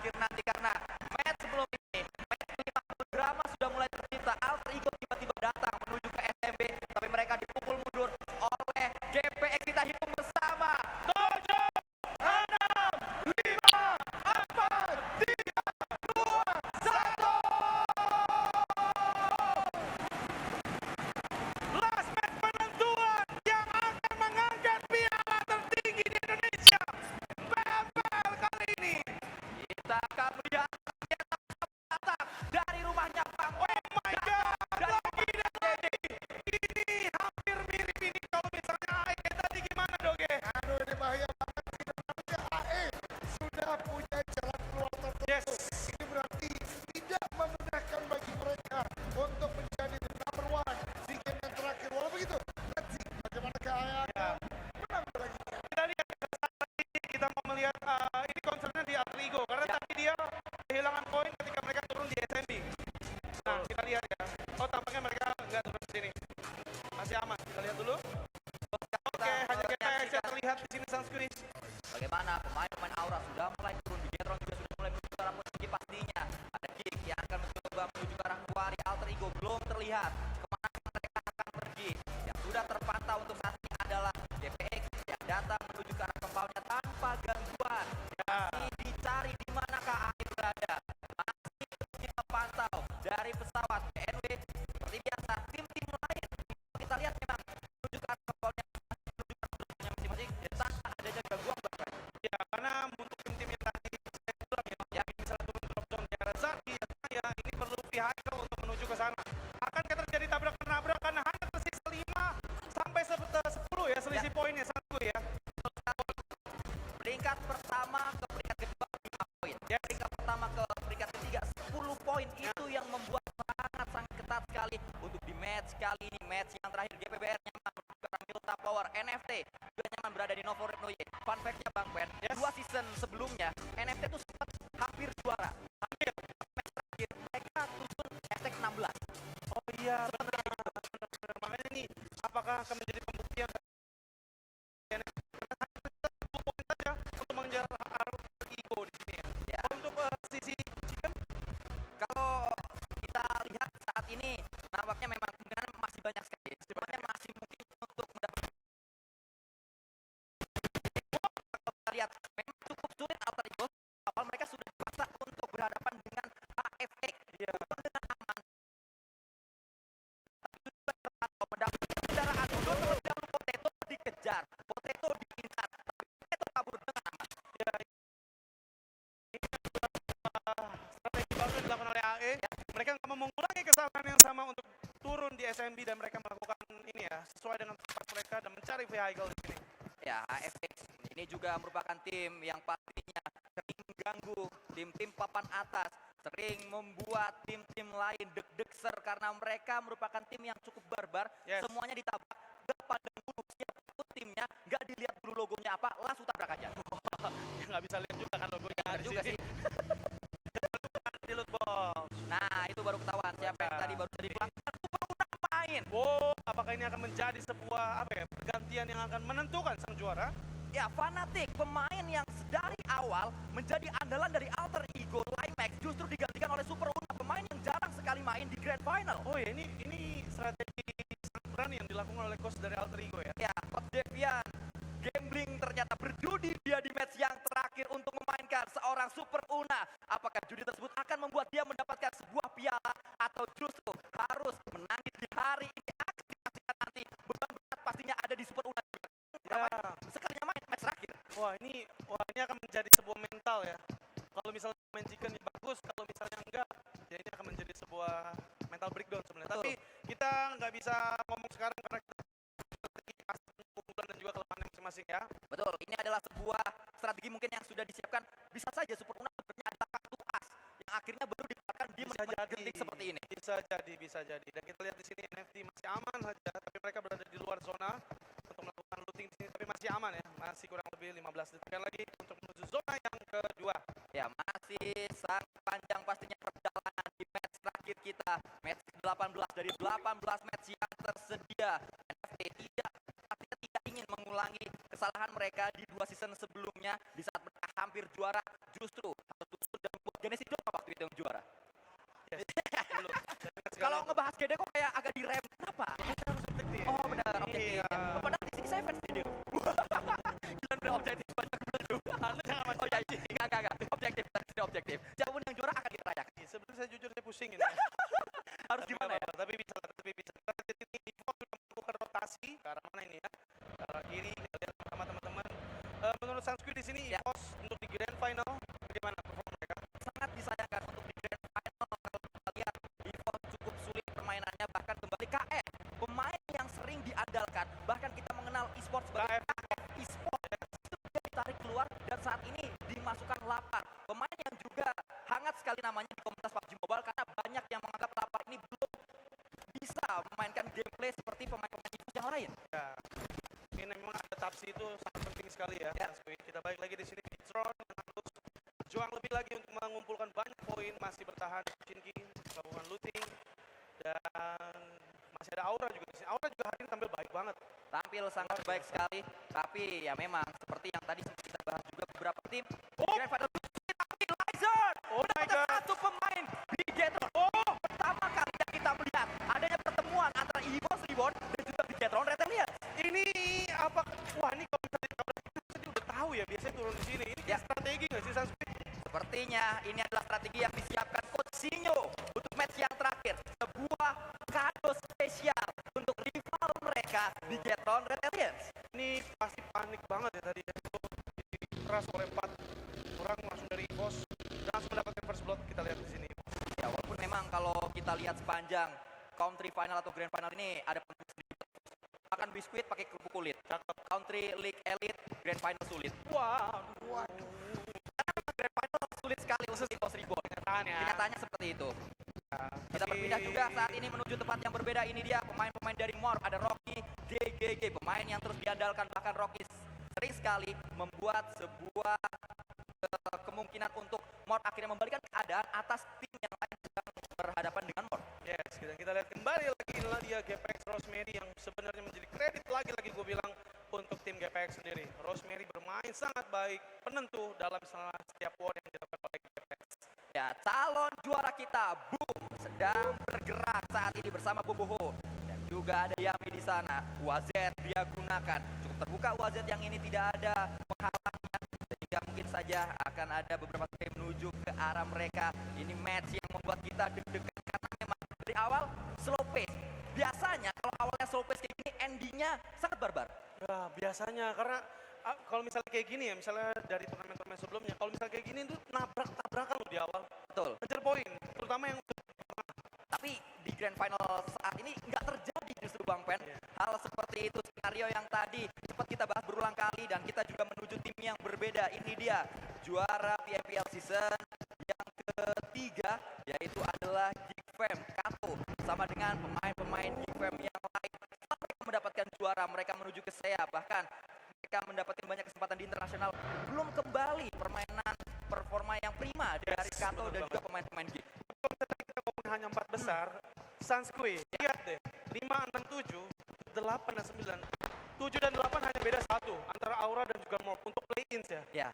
terakhir nanti karena match sebelum ini, match kelima drama sudah mulai tercipta. Alter Ego tiba-tiba datang menuju ke SMB, tapi mereka dipukul mundur oleh GPX. Kita hitung bersama. 7, 6, 5, 4, 3, 2, 1. Last match penentuan yang akan mengangkat piala tertinggi di Indonesia. PFL kali ini. Kita akan melihat datang dari rumahnya Bang Oh my god, lagi dan lagi. Ini hampir mirip ini kalau misalnya AE tadi gimana Doge? Aduh, ini bahaya banget sih. Namanya AE sudah punya jalan keluar tertentu. Yes. Ini berarti tidak memudahkan bagi mereka untuk menjadi the number one di game yang terakhir. Walau begitu, let's see bagaimana AE akan menang lagi. Kita lihat saat ini kita mau melihat ini concernnya di Alter Ego karena tadi dia kehilangan poin ketika mereka turun di SMB. Nah kita lihat ya. Oh tampaknya mereka nggak turun di sini. Masih aman. Kita lihat dulu. Oke, hanya GPX yang terlihat di sini Sunscreen. Bagaimana pemain-pemain Aura sudah mulai turun, di Jetron juga sudah mulai menuju ke arah posisi pastinya. Ada Kick yang akan mencoba menuju ke arah Kuari. Alter Ego belum terlihat kemana mereka akan pergi. Yang sudah terpantau untuk saat ini adalah GPX yang datang menuju ke arah kembangnya tanpa gangguan. Masih dicari di manakah AE berada. Masih terus pantau dari pesawat PNW. Seperti biasa, tim-tim lain kita lihat memang menuju ke arah kembangnya masing-masing tanpa adanya gangguan bahkan. Ya, karena untuk tim-tim yang tadi saya bilang ya, misalnya turun drop zone yang ada Zaki, ya ini perlu vehicle untuk menuju ke sana. Akankah terjadi tabrakan-tabrakan karena hanya tersisa 5 sampai 10 ya selisih poinnya satu ya. Peringkat pertama ke peringkat kedua 5 poin. Yes. Peringkat pertama ke peringkat ketiga 10 poin. Itu yang membuat sangat ketat sekali untuk di match kali ini. Match yang terakhir GPBR nyaman menuju Milta Power. NFT juga nyaman berada di Novo Retnoye. Fun fact-nya Bang Pen, Yes. 2 season sebelumnya NFT itu sempat hampir juara. Hampir. Match terakhir mereka turun hashtag 16. Oh iya, benar. Makanya nih, apakah akan menjadi pembuktian karena hanya tersisa 10 poin saja untuk mengejar Alter Ego di sini ya. Ya. Untuk sisi Chicken, Kalau kita lihat saat ini nampaknya memang kemungkinan masih banyak sekali. Sebenarnya masih mungkin untuk mendapatkan. Kalau kita lihat memang cukup sulit Alter Ego. Awal mereka sudah dipaksa untuk berhadapan dengan AFX. Iya. Dengan aman. Atau mendapatkan kendaraan dulu terlebih dahulu Potato dikejar. Potato diincar. Tapi Potato kabur dengan aman. Ya, strategi baru yang dilakukan oleh AE. Mereka nggak mau mengulangi kesalahan yang sama untuk turun di SMB dan mereka melakukan ini ya sesuai dengan tempat mereka dan mencari vehicle di sini. Ya, AFX ini juga merupakan tim yang pastinya sering mengganggu tim-tim papan atas, sering membuat tim-tim lain deg-degser karena mereka merupakan tim yang cukup barbar. Yes. Semuanya ditabrak, gak pandang bulu, siapapun timnya, gak dilihat dulu logonya apa, langsung tabrak aja. Ya nggak bisa lihat juga kan logonya Benar di juga sini. sih. Di loot box. Nah, itu baru ketahuan siapa yang tadi baru jadi pelanggan udah main. Wow, apakah ini akan menjadi sebuah apa ya pergantian yang akan menentukan sang juara? Ya, Fnatic, pemain yang dari awal menjadi andalan dari Alter Ego Limax justru digantikan oleh Super Una, pemain yang jarang sekali main di Grand Final. Oh ya ini strategi sangat berani yang dilakukan oleh coach dari Alter Ego ya. Ya, Coach Devian gambling ternyata berjudi dia di match yang terakhir untuk memainkan seorang Super Una. Apakah judi tersebut akan membuat dia mendapatkan sebuah piala atau justru harus menangis di hari ini? Akan dipastikan nanti. Beban berat pastinya ada di Super Una. Ya. Sekalinya main match terakhir. Wah ini akan menjadi sebuah mental ya. Kalau misalnya main chicken ini bagus, kalau misalnya enggak, ya ini akan menjadi sebuah mental breakdown sebenarnya. Betul. Tapi kita nggak bisa ngomong sekarang karena kita keunggulan dan juga kelemahannya masing-masing ya. Betul, ini adalah sebuah strategi mungkin yang sudah disiapkan. Bisa saja Super Una sebenarnya adalah kartu as yang akhirnya baru dikeluarkan di Bisa menit-menit jadi genting seperti ini. Bisa jadi. Dan kita lihat di sini NFT masih aman saja, tapi mereka berada di luar zona untuk melakukan looting di sini, tapi masih aman ya. Masih kurang lebih 15 detik lagi untuk menuju zona yang kedua. Ya, masih sangat panjang pastinya perjalanan di match terakhir kita. Match ke-18 dari 18 match yang tersedia. NFT pastinya tidak ingin mengulangi kesalahan mereka di 2 season sebelumnya di saat mereka hampir juara, justru harus sudah Genesis doang waktu itu yang juara. Yes, dulu. Saya ingat sekali Kalau itu. ngebahas GD kok kayak agak direm. Kenapa? Kita harus objektif. Oh benar, objektif. Iya. Padahal di sini saya fans GD. Gila bener objektif banyak bener. Anda jangan Oh macam iya, enggak. Objektif, tapi objektif. Siapapun yang juara akan kita rayakan. Sebenarnya saya jujur saya pusing ini. Harus Tapi gimana nggak ya? apa-apa, tapi bisa. Jadi ini Evo sudah melakukan rotasi ke arah mana ini ya? Ke arah kiri, kita lihat sama teman-teman. Menurut Sansui di sini Ya. EVOS untuk di Grand Final bagaimana performa mereka? Sangat disayangkan untuk di grand final kalau kita lihat EVOS cukup sulit permainannya, bahkan kembali KF pemain yang sering diandalkan, bahkan kita mengenal e-sport sebagai KF e-sport itu dia ditarik keluar dan saat ini dimasukkan Lapar, pemain yang juga hangat sekali namanya di komunitas PUBG Mobile karena banyak yang menganggap Lapar ini belum bisa memainkan gameplay seperti pemain-pemain EVOS yang lain. Ya, ini memang adaptasi itu sangat penting sekali ya. Ya. Sansui. Kita balik lagi di sini di Tron yang harus berjuang lebih lagi untuk mengumpulkan banyak poin, masih bertahan di Shinki, melakukan looting dan masih ada Aura juga di sini. Aura juga hari ini tampil baik banget. Tampil sangat baik sekali, tapi ya memang seperti yang tadi sempat kita bahas juga beberapa tim di Oh. Grand Final tapi Lizer Oh my ada God. satu pemain di Jetron. Oh, pertama kali yang kita melihat adanya pertemuan antara EVOS Reborn dan juga di Jetron Retalians. Ini apa? Wah ini kalau misalnya kabar itu dia udah tahu ya biasanya turun di sini. Ini Ya. strategi nggak sih Sansui? Sepertinya ini adalah strategi yang disiapkan Coach Sinyo untuk match yang terakhir. Sebuah kado spesial untuk rival mereka di Jetron Retalians. Ini pasti panik banget ya tadi itu keras oleh 4 orang langsung dari EVOS dan langsung mendapatkan first blood. Kita lihat di sini. Ya walaupun memang kalau kita lihat sepanjang country final atau grand final ini ada penentu sedikit. Makan biskuit pakai kerupuk kulit. Country League Elite grand final sulit. Wah, Waduh. Karena memang grand final sulit sekali untuk EVOS Reborn. kenyataannya. Kenyataannya seperti itu. Kita Tapi- berpindah juga saat ini menuju tempat yang berbeda. Ini dia pemain-pemain dari Morph. Ada Rocky, GGG, pemain yang terus diandalkan. Bahkan Rocky sering sekali membuat sebuah kemungkinan untuk Morph akhirnya membalikan keadaan atas tim yang lain sedang berhadapan dengan Morph. Yes, kita lihat kembali lagi inilah dia GPX Rosemary yang sebenarnya menjadi kredit lagi-lagi gue bilang untuk tim GPX sendiri. Rosemary bermain sangat baik, penentu dalam setiap war yang dilakukan oleh GPX. Ya, calon juara kita, Boom, sedang bergerak saat ini bersama Boboho. Dan juga ada Yami di sana. UAZ dia gunakan. Cukup terbuka UAZ yang ini tidak ada penghalangnya. Sehingga mungkin saja akan ada beberapa tim menuju ke arah mereka. Ini match yang membuat kita deg-degan karena memang dari awal slow pace. Biasanya kalau awalnya slow pace kayak gini, endingnya sangat barbar. Ya, biasanya karena kalau misalnya kayak gini ya, misalnya dari turnamen-turnamen sebelumnya, kalau misalnya kayak gini tuh nabrak-tabrakan loh di awal. Betul. Ngejar poin, terutama yang Tapi di grand final saat ini nggak terjadi justru Bang Pen. Iya. Hal seperti itu skenario yang tadi sempat kita bahas berulang kali dan kita juga menuju tim yang berbeda. Ini dia juara PIPL season yang ketiga yaitu adalah Geekfam Kato sama dengan pemain-pemain Geekfam yang lain. Setelah mereka mendapatkan juara, mereka menuju ke SEA bahkan mereka mendapatkan banyak kesempatan di internasional. Belum kembali permainan performa yang prima dari Yes, Kato betul dan banget. juga pemain-pemain Geek. kalau misalnya kita ngomong hanya 4 besar, Sansui, lihat deh, 5, 6, 7, 8 dan 9. 7 dan 8 hanya beda 1 antara Aura dan juga Morph untuk play-ins ya. Ya,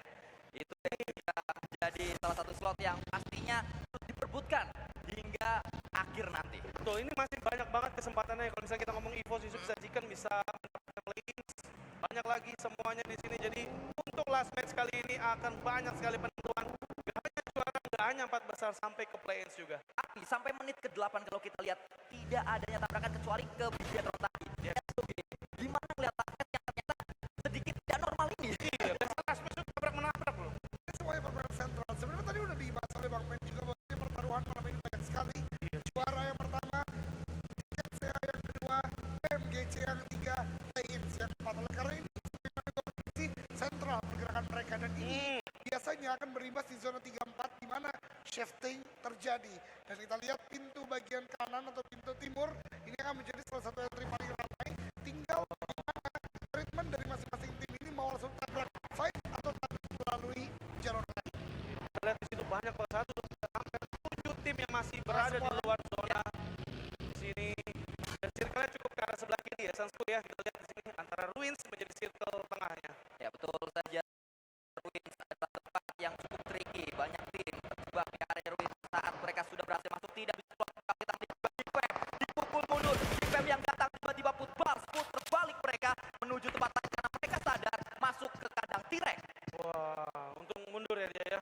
itu yang juga menjadi salah satu slot yang pastinya terus diperbutkan hingga akhir nanti. Betul, ini masih banyak banget kesempatannya. Kalau misalnya kita ngomong EVOS, Yusuf sajikan bisa mendapatkan play-ins. Banyak lagi semuanya di sini. Jadi untuk last match kali ini akan banyak sekali penentuan. Gak hanya juara, gak hanya 4 besar sampai ke play-ins juga. Tapi sampai menit ke-8 kalau kita lihat tidak adanya tabrakan kecuali ke Bigetron tadi. Ya. SOG, gimana melihat target yang ternyata sedikit tidak normal ini? Iya, biasanya last match itu nabrak-menabrak loh. Ini semuanya permainan sentral. Sebenarnya tadi udah dibahas oleh Bang Men juga bahwa ini pertaruhan malam ini banyak sekali. Juara yang pertama, CA yang kedua, MGC yang ketiga, play-ins yang keempat. Oleh karena ini sebenarnya kompetisi sentral pergerakan mereka dan ini biasanya akan berimbas di zona 3-4 di mana shifting terjadi. Dan kita lihat pintu bagian kanan atau pintu timur ini akan menjadi salah satu entry paling ramai. Tinggal bagaimana treatment dari masing-masing tim ini mau langsung tabrak fight atau tabrak melalui jalur lain. Kita lihat di situ banyak kok, 1, 2, sampai 7 tim yang masih berada di luar zona di sini. Dan circle-nya cukup ke arah sebelah kiri ya, Sansui ya. Kita lihat di sini antara Ruins menjadi circle tengahnya. Ya betul saja. Ruins adalah tempat yang cukup tricky. Banyak tim terjebak di mereka sudah berhasil masuk, tidak bisa keluar. Kita melihat Big Fam dipukul mundur. Big Fam yang datang tiba-tiba putar balik mereka menuju tempat lain karena mereka sadar masuk ke kandang T-Rex. Wah, untung mundur ya dia ya.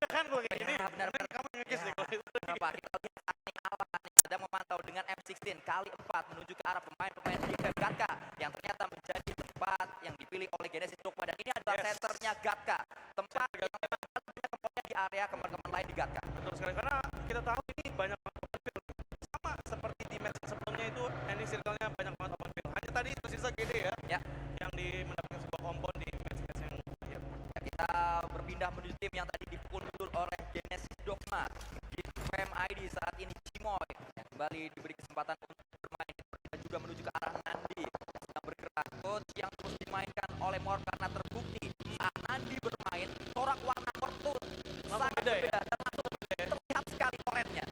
Kan gue kayak gini. Ya, benar-benar. Kamu ngekis deh kalau itu. Kenapa? Kita lihat saat ini Alan sedang memantau dengan M16 kali 4 menuju ke arah pemain-pemain Big Fam Gatka yang ternyata menjadi tempat yang dipilih oleh Genesis Dogma, dan ini adalah centernya Gatka, tempat yang memang paling banyak kemampuannya di area kemampuan lain di Gatka. Betul sekali, karena kita tahu ini banyak banget open field. Sama seperti di match sebelumnya itu, ini circle-nya banyak banget open field. Hanya tadi tersisa GD ya, Ya. yang mendapatkan sebuah kompon di match-match yang terakhir. Ya, kita berpindah menuju tim yang tadi dipukul mundur oleh Genesis Dogma. Di Fam ID saat ini Cimoy yang kembali diberi kesempatan untuk bermain. Kita juga menuju ke arah Nandi sedang bergerak. Coach yang terus dimainkan oleh Mor karena terbukti saat Nandi bermain corak warna Mortun sangat beda ya? berbeda dan langsung terlihat sekali orennya.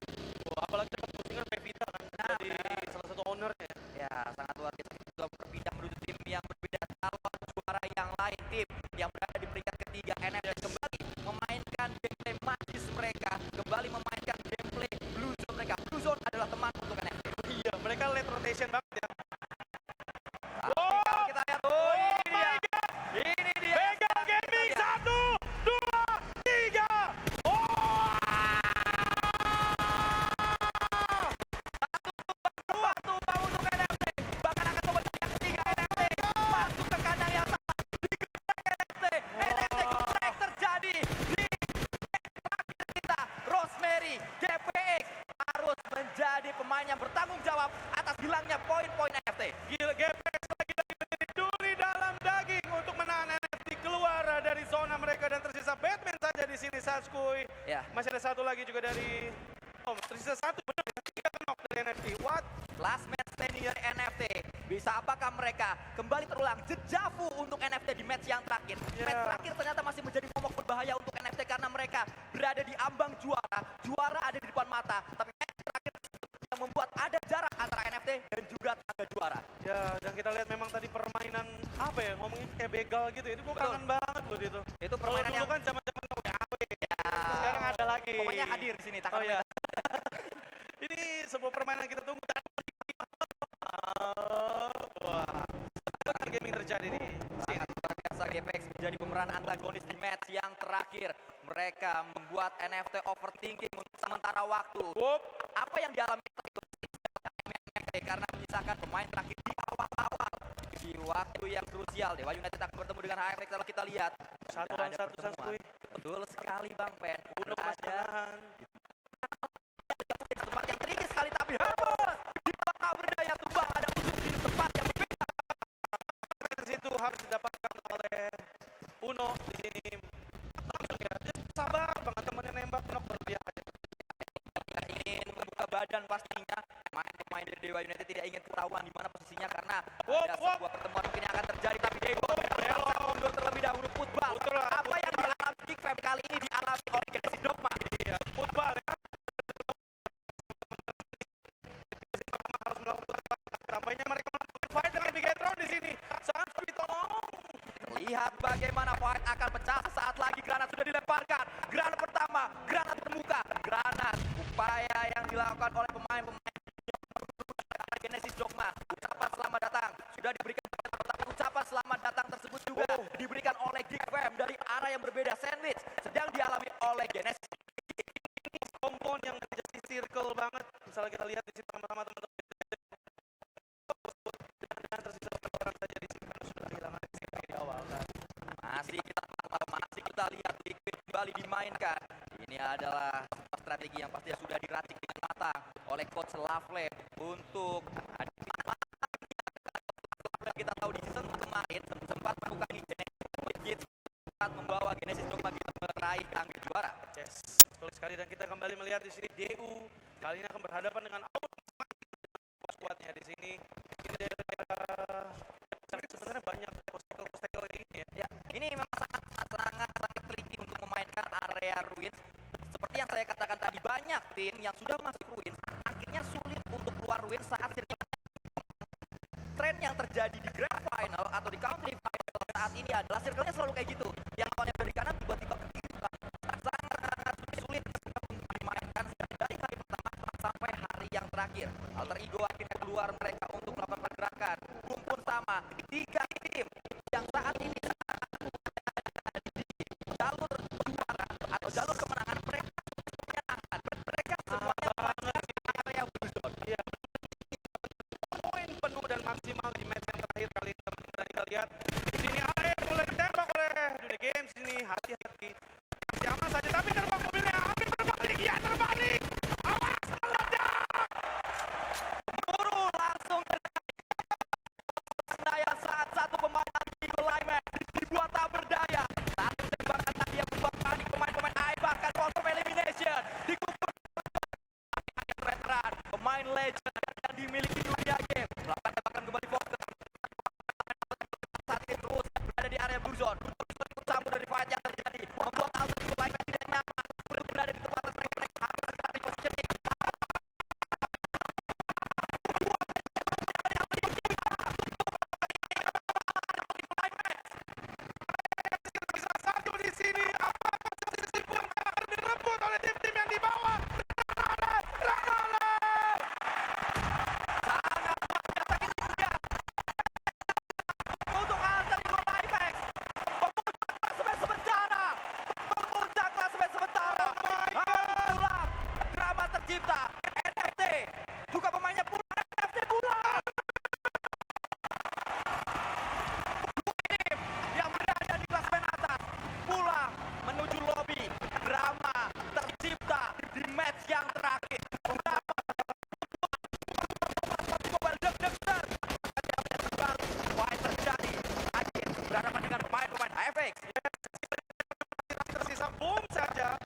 Wah, apalagi dapat postingan Pevita kan, jadi salah satu ownernya. Ya, sangat luar biasa. Kita juga berpindah menuju tim yang berbeda, calon juara yang lain, tim yang berada di peringkat ketiga. NFT kembali memainkan gameplay magis mereka, kembali memainkan gameplay Blue Zone mereka. Blue Zone adalah teman untuk NFT. Iya, mereka late rotation banget ya. Kalau kita lihat, ini dia. Begal Gaming, 1, 2, 3. Satu bau untuk NFT, bahkan akan coba yang ketiga NFT masuk ke kandang yang sama. NFT comeback terjadi di terakhir kita. Rosemary GPX harus menjadi pemain yang bertanggung jawab atas hilangnya poin-poin NFT. Gila, GPX lagi-lagi menjadi duri dalam daging untuk menahan NFT keluar dari zona mereka, dan tersisa Batman saja di sini, Saskui. Ya. Masih ada satu lagi juga dari tersisa satu, benar ya? 3 knock dari NFT. What? Last match senior NFT. Bisa apakah mereka kembali terulang dejavu untuk NFT di match yang terakhir? Ya. Match terakhir ternyata masih menjadi momok berbahaya untuk NFT karena mereka berada di ambang juara. Juara ada di depan mata, tapi match terakhir yang membuat ada jarak antara NFT dan juga tangga juara. Ya, dan kita lihat memang tadi permainan apa ya, ngomongin kayak begal gitu. Itu gue Betul. kangen banget loh itu. Itu Kalau permainan dulu yang kan zaman-zaman WAW. ya, Sekarang ada lagi. pokoknya hadir di sini. Oh ya. Ini sebuah permainan kita tunggu. Wah, apa gaming terjadi di sini? Sangat luar biasa, GPX menjadi pemeran antagonis di match yang terakhir. Mereka membuat NFT overthinking untuk sementara waktu. Wop. Apa yang dialami itu NFT karena menyisakan pemain terakhir di awal-awal di waktu yang krusial. Dewa United akan bertemu dengan HFX. Kalau kita lihat Satu sudah lawan ada satu, pertemuan. Saskui. Betul sekali Bang Pen. Uno masih Ada menahan. tempat yang tricky sekali, tapi Hermos di bawah berdaya tumbang. Ada ujung di tempat yang berbeda. Di situ harus didapatkan oleh Uno di sini. Langsung ya, dia sabar banget, temannya nembak knock baru dia aja. Yang ingin membuka badan pastinya. Pemain dari Dewa United tidak ingin ketahuan di mana posisinya karena ada sebuah pertemuan mungkin yang akan terjadi, tapi Dewa United mundur terlebih dahulu. Football. Betul lah. Apa yang dialami Big Fam kali ini dialami oleh Genesis Dogma. Iya, football ya. Harus melakukan tampaknya mereka melakukan fight dengan Bigetron di sini. Sangat sulit, tolong. Lihat bagaimana fight akan pecah saat lagi granat sudah dilemparkan. Granat pertama, granat terbuka, granat. Upaya yang dilakukan oleh pemain-pemain Genesis Dogma. Ucapan selamat datang sudah diberikan, tapi ucapan selamat datang tersebut juga diberikan oleh Geek Fam dari arah yang berbeda. Sandwich sedang dialami oleh Genesis. Kompon yang menjadi circle banget. Misalnya kita lihat di sini sama-sama teman-teman. Dan tersisa beberapa orang saja di sini karena sudah kehilangan di awal kan. Masih kita lihat Liquid kembali dimainkan. Ini adalah sebuah strategi yang pastinya sudah diracik dengan matang oleh Coach Lovely untuk kita tahu di season kemarin sempat melakukan ini sempat membawa Genesis Dogma meraih tangga juara. Yes, betul sekali, dan kita kembali melihat di sini DU kali ini akan berhadapan dengan squadnya di sini. Ini sebenarnya banyak obstacle ini ya. Ya, ini memang sangat tricky untuk memainkan area ruins. Seperti yang saya katakan tadi, banyak tim yang sudah masuk ruins akhirnya sulit untuk keluar ruins saat tren yang terjadi di grand final atau di country final saat ini adalah circle-nya selalu kayak gitu. Yang awalnya dari kanan tiba-tiba ke kiri. Sangat terakhir. Alter Ego akhirnya keluar mereka untuk melakukan pergerakan. Kumpul sama 3 tim yang saat ini jalur juara atau jalur kemenangan mereka menyenangkan. Mereka semuanya banyak di area blue zone. Iya. Poin penuh dan maksimal di match yang terakhir kali ini teman-teman. Kita lihat di sini AE mulai ditembak oleh Dunia Games ini, hati-hati. Masih aman saja tapi terbang mobilnya, Amin berbalik, ya terbalik. Awas meledak. Buru langsung Senayan saat satu pemain Amigo Lineman dibuat tak berdaya. Satu tembakan tadi yang membuat panik pemain-pemain AE, bahkan confirm elimination dikumpul veteran pemain legend yang dimiliki Dunia Game. Melakukan tembakan kembali Foster saat ini terus berada di area blue zone. Untuk campur dari fight yang terjadi membuat Alter Ego Lineman tidak nyaman untuk berada di tempat mereka harus sekali positioning. Bisa satu di sini. Apakah posisi pun akan direbut oleh tim-tim yang di bawah? Untuk Alter Ego Lineman memuncak klasemen sementara pulang, drama tercipta. NFT juga pemainnya pulang, NFT pulang. Tim yang berada di klasemen atas pulang menuju lobby. Drama tercipta di match yang terakhir. Drama berdeg-degan. Baru why terjadi akhir berhadapan dengan pemain-pemain HFX. Tersisa boom saja.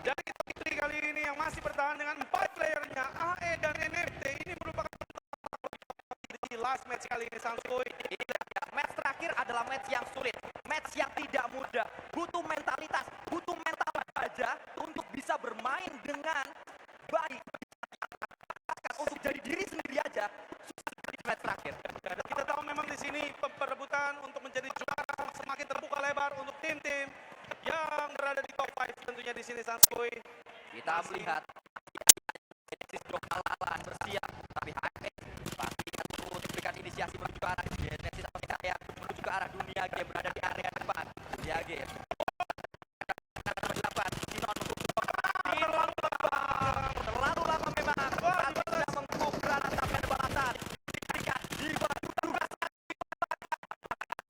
Dan kita pilih kali ini yang masih bertahan dengan 4 playernya AE dan NFT. Ini merupakan di last match kali ini Sanskoy. Ya, match terakhir adalah match yang sulit, match yang tidak mudah, butuh mentalitas, butuh mental baja untuk bisa bermain dengan baik. Untuk jadi diri sendiri aja susah sekali di match terakhir. Dan kita tahu memang di sini perebutan untuk menjadi juara semakin terbuka lebar untuk tim-tim yang berada di top 5 tentunya di sini Sanskoy. Kita melihat Genesis Dokalalan bersiap, tapi HFX pasti akan terus memberikan inisiasi menuju ke arah Genesis atau saya menuju ke arah Dunia Game berada di area depan. Dunia Game terlalu lama memang saat sudah mengkuk granat sampai ada balasan diberikan di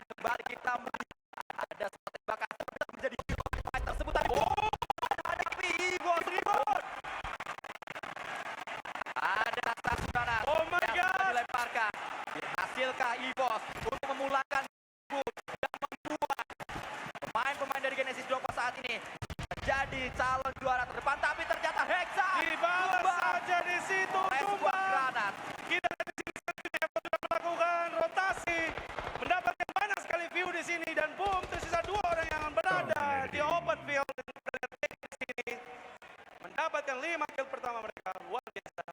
kembali kita melihat ada satu tembakan menjadi hero fight tersebut tadi hadapi Ivo Ribon. Ada satu granat Oh my yang God. sudah dilemparkan. Dihasilkah Evos untuk memulangkan dan membuat pemain-pemain dari Genesis Dogma saat ini menjadi calon juara terdepan, tapi ternyata Hexa Dibalas tumbang saja di situ oleh sebuah tumbang. granat. Kita di sini selanjutnya sudah melakukan rotasi, mendapatkan banyak sekali view di sini dan boom tersisa 2 orang yang berada di open field di sini mendapatkan 5 kill pertama mereka. Luar biasa.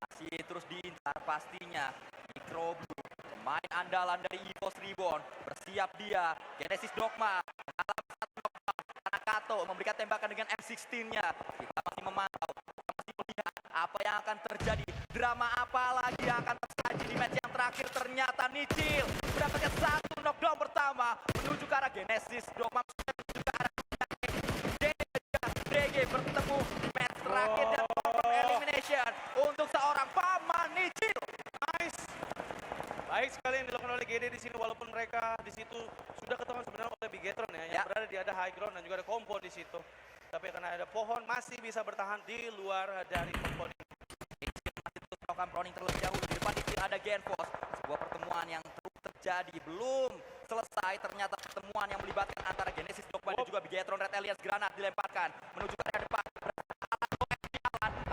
Masih terus diincar pastinya Micro Blue, pemain andalan dari Evos Reborn. Bersiap dia, Genesis Dogma mengalami satu knockdown. Anakato memberikan tembakan dengan M16-nya. Kita masih memantau, kita masih melihat apa yang akan terjadi. Drama apa lagi yang akan tersaji di match yang terakhir. Ternyata Nichil mendapatkan satu knockdown pertama menuju ke arah Genesis Dogma, menuju ke arah DG bertemu di match terakhir dan confirm elimination untuk seorang paman Nichil. Nice. Baik sekali yang dilakukan oleh GD di sini walaupun mereka di situ sudah ketahuan sebenarnya oleh Bigetron ya, yang Ya. berada di ada high ground dan juga ada compo di situ. Tapi karena ada pohon masih bisa bertahan di luar dari pohon ini. Nichil masih terus melakukan proning terlebih dahulu. Di depan Nichil ada Genfos. Sebuah pertemuan yang terus terjadi belum selesai. Ternyata pertemuan yang melibatkan antara Genesis Dogma dan juga Bigetron Red Alliance. Granat dilemparkan menuju ke area depan.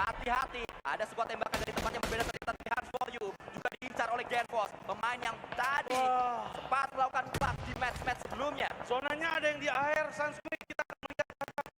Hati-hati, ada sebuah tembakan dari tempat yang berbeda ternyata di Hands for You juga diincar oleh Genfos, pemain yang tadi Wah. sempat melakukan clutch di match-match sebelumnya. Zonanya ada yang di air Sanskoy, kita akan melihat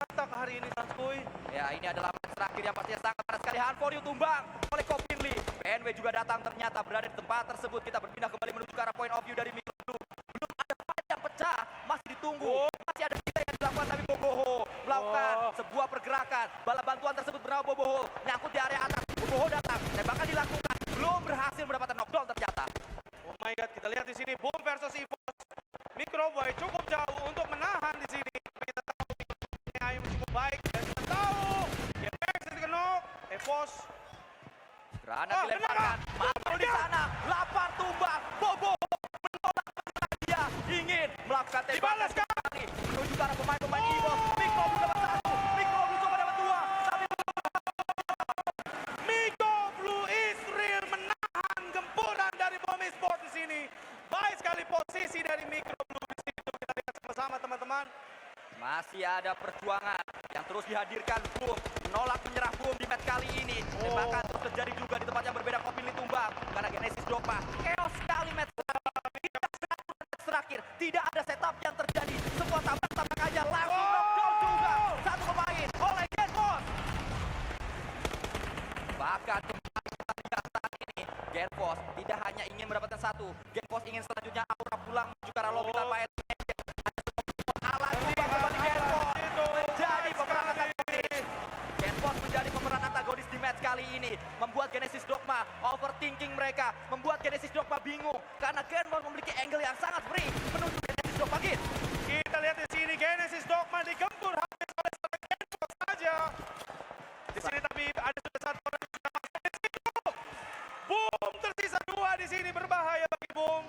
kata hari ini Sanskoy. Ya, ini adalah match terakhir yang pastinya sangat panas sekali. Hand for You tumbang oleh Kopin Lee. PNW juga datang ternyata berada di tempat tersebut. Kita berpindah kembali menuju ke arah point of view dari Micro Blue. Belum ada fight yang pecah, masih ditunggu. Masih ada kita yang dilakukan tapi Boboho melakukan sebuah pergerakan. Bala bantuan tersebut bernama Boboho nyangkut di area atas. Boboho datang Tembakan dilakukan, belum berhasil mendapatkan knockdown ternyata. Oh my god, kita lihat di sini Boom versus EVOS. Microwave cukup jauh untuk menahan di sini. Kita tahu ini ayam cukup baik dan kita tahu Gepex dikenok. EVOS Granat dilemparkan, Mato di sana, lapar tumbang, Bobo menolak dia ingin melakukan tembakan Dibalas, Kak. kembali menuju ke arah pemain-pemain EVOS. Miko Blue dapat satu, Miko Blue coba dapat dua, tapi Miko Blue Israel menahan gempuran dari Bom Esports di sini. Baik sekali posisi dari Micro Blue di sini. Kita lihat sama-sama teman-teman. masih ada perjuangan yang terus dihadirkan Boom, menolak menyerah Boom di match kali ini. Tembakan terus terjadi juga di tempat yang berbeda, Kopilih tumbang karena Genesis Dogma. Chaos sekali match terakhir, tidak ada setup yang terjadi, semua tabrak-tabrak aja langsung knockdown juga. Satu pemain oleh Genfos. Bahkan kembali kita lihat saat ini, Genfos tidak hanya ingin mendapatkan satu, Genfos ingin selanjutnya Aura pulang menuju ke arah lobby tanpa alat tumbang kembali Genfos menjadi pemeran antagonis. Genfos menjadi pemeran antagonis di match kali ini, membuat Genesis Dogma overthinking mereka, membuat Genesis Dogma bingung karena Genfos memiliki angle yang sangat free menuju Genesis Dogma Git. Kita lihat di sini Genesis Dogma digempur habis oleh satu Genfos saja. Di sini tapi ada sudah satu orang yang sudah masuk di situ. Boom, tersisa dua di sini, berbahaya bagi Boom.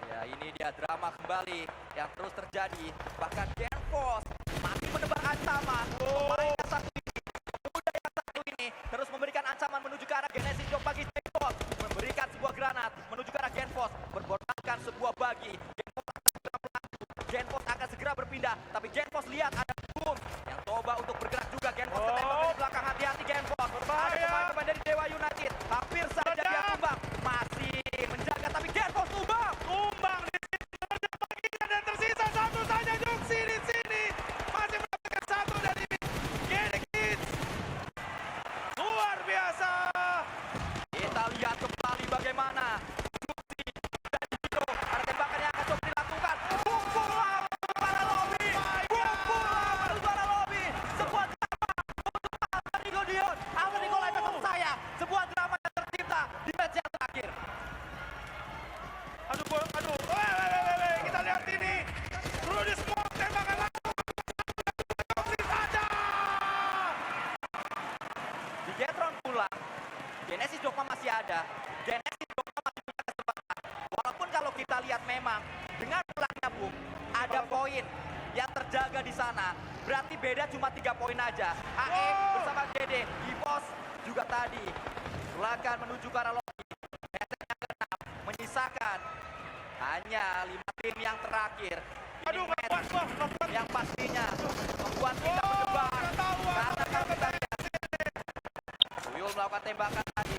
Ya, ini dia drama kembali yang terus terjadi. Bahkan Genfos masih menebak ancaman. Pemain yang satu ini, pemuda yang satu ini terus memberikan ancaman menuju ke arah Genesis Dogma Git. Genfos memberikan sebuah granat menuju ke arah Genfos, berbonaskan sebuah bagi. Genfos akan segera berpindah, tapi Genfos lihat ada Boom yang coba untuk bergerak juga. Genfos ketembak dari belakang, hati-hati Genfos. Ada pemain-pemain dari Dewa United, hampir saja dia tumbang, masih menjaga tapi Genfos tumbang. Tumbang di sini terjadi dan tersisa satu saja Juksi di sini. Masih mendapatkan satu dari Genesis. Luar biasa. Kita lihat kembali bagaimana Juksi dan Hiro, ada tembakan yang akan coba dilakukan. Kumpullah para lobby, kumpullah para lobby. Sebuah drama untuk Alter Ego Dion, Alter Ego Live versus saya. Sebuah drama yang tercipta di match yang terakhir. Aduh. Weh. Kita lihat ini. Dulu di smoke tembakan langsung. Juksi saja. Di Getron pulang, Genesis Dogma masih ada. Genesis Dogma masih punya kesempatan. Walaupun kalau kita lihat memang dengan pulangnya Boom, ada poin yang terjaga di sana. Berarti beda cuma 3 poin aja. AE bersama GD, EVOS juga tadi. Silakan menuju ke arah lobby. Match yang ke-6 menyisakan hanya 5 tim yang terakhir. Ini Aduh, match ngebuat. yang pastinya membuat kita berdebar karena kami banyak. Tuyul melakukan tembakan tadi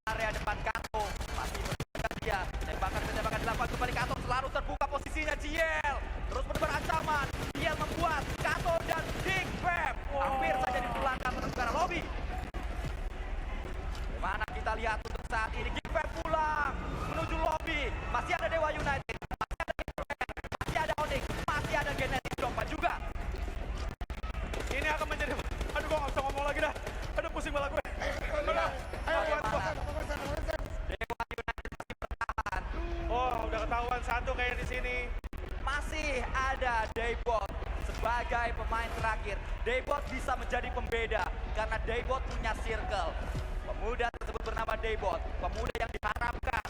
area depan Kato, masih berjaga dia. Tembakan dilakukan kembali Kato, selalu terbuka posisinya JL. Terus menebar ancaman, JL membuat Kato dan Big Bang hampir saja dipulangkan menuju ke arah lobby. Bagaimana kita lihat untuk saat ini, Big Bang pulang menuju lobby. Masih ada Dewa United, masih ada Big Bang, masih ada Onyx, masih ada Genesis Dogma juga. Ini akan menjadi. Aduh, gue nggak bisa ngomong lagi dah. Aduh, pusing malah gue. Dewa United masih bertahan. Oh, udah ketahuan satu kayak di sini. Masih ada Daybot sebagai pemain terakhir. Daybot bisa menjadi pembeda karena Daybot punya circle. Pemuda tersebut bernama Daybot, pemuda yang diharapkan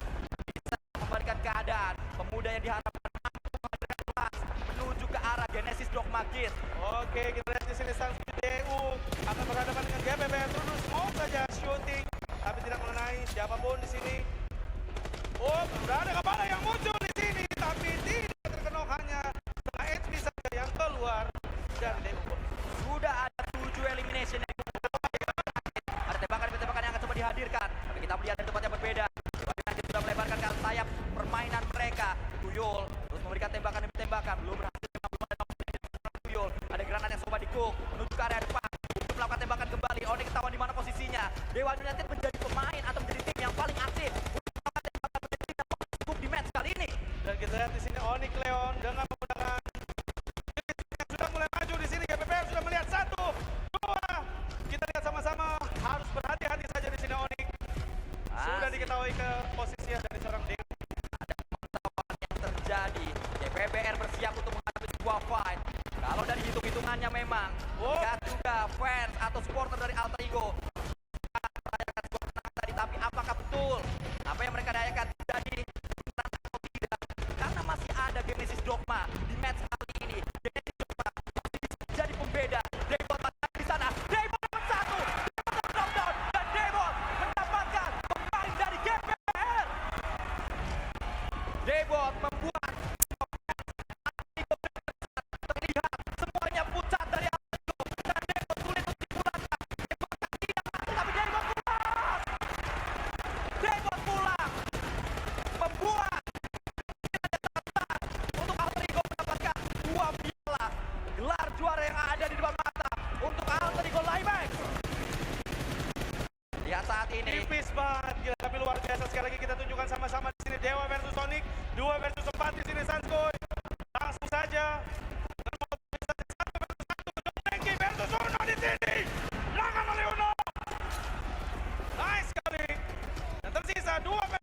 bisa memberikan keadaan, pemuda yang diharapkan mampu memberikan kelas menuju ke arah Genesis Dogma Git. Oke, kita lihat di sini sang DU akan berhadapan dengan GBB. Terus mau saja shooting, tapi tidak mengenai siapapun di sini. Oh, sudah ada kepala yang muncul di sini, tapi tidak terkenok, hanya setengah HP saja yang keluar dari DU. Sudah ada 7 elimination yang ada tembakan yang akan coba dihadirkan, tapi kita melihat dari tempat yang berbeda. Dewa United sudah melebarkan ke sayap permainan mereka. Tuyul terus memberikan tembakan demi tembakan, belum berhasil. Tuyul ada granat yang coba dikuk menuju ke area depan untuk melakukan tembakan kembali. Onyx ketahuan di mana posisinya. Dewa United menjadi pemain atau menjadi tim yang paling aktif untuk melakukan tembakan menjadi tim yang paling cukup di match kali ini. Dan kita lihat di sini Onyx Leon dengan menggunakan yang sudah mulai maju di sini. GBB sudah melihat 1, 2. Kita lihat sama-sama, harus berhati-hati saja di sini Onyx. GBR bersiap untuk menghadapi sebuah fight. Kalau dari hitung-hitungannya memang lihat juga fans atau supporter dari Alter Ego merayakan sebuah kemenangan tadi, tapi apakah betul apa yang mereka rayakan jadi kemenangan atau tidak? Karena masih ada Genesis Dogma di match kali ini. Genesis Dogma masih bisa jadi pembeda. Daybot masih ada di sana. Daybot dapat satu. Daybot knockdown dan Daybot mendapatkan pemain dari GBR. Daybot membuat terlihat semuanya pucat dari Alter Ego dan Daybot sulit untuk dipulangkan. Daybot tidak mati, tapi Daybot pulang. Daybot pulang membuat untuk Alter Ego mendapatkan 2 piala gelar juara yang ada di depan mata untuk Alter Ego Climax. Lihat saat ini Tipis banget, gila, tapi luar biasa. Sekali lagi kita tunjukkan sama-sama di sini Dewa versus Sonic, 2 versus 4 di sini Sanskoy. Langsung saja. Domenki versus Uno di sini. Langsung oleh Uno. Nice sekali. Dan tersisa 2 versus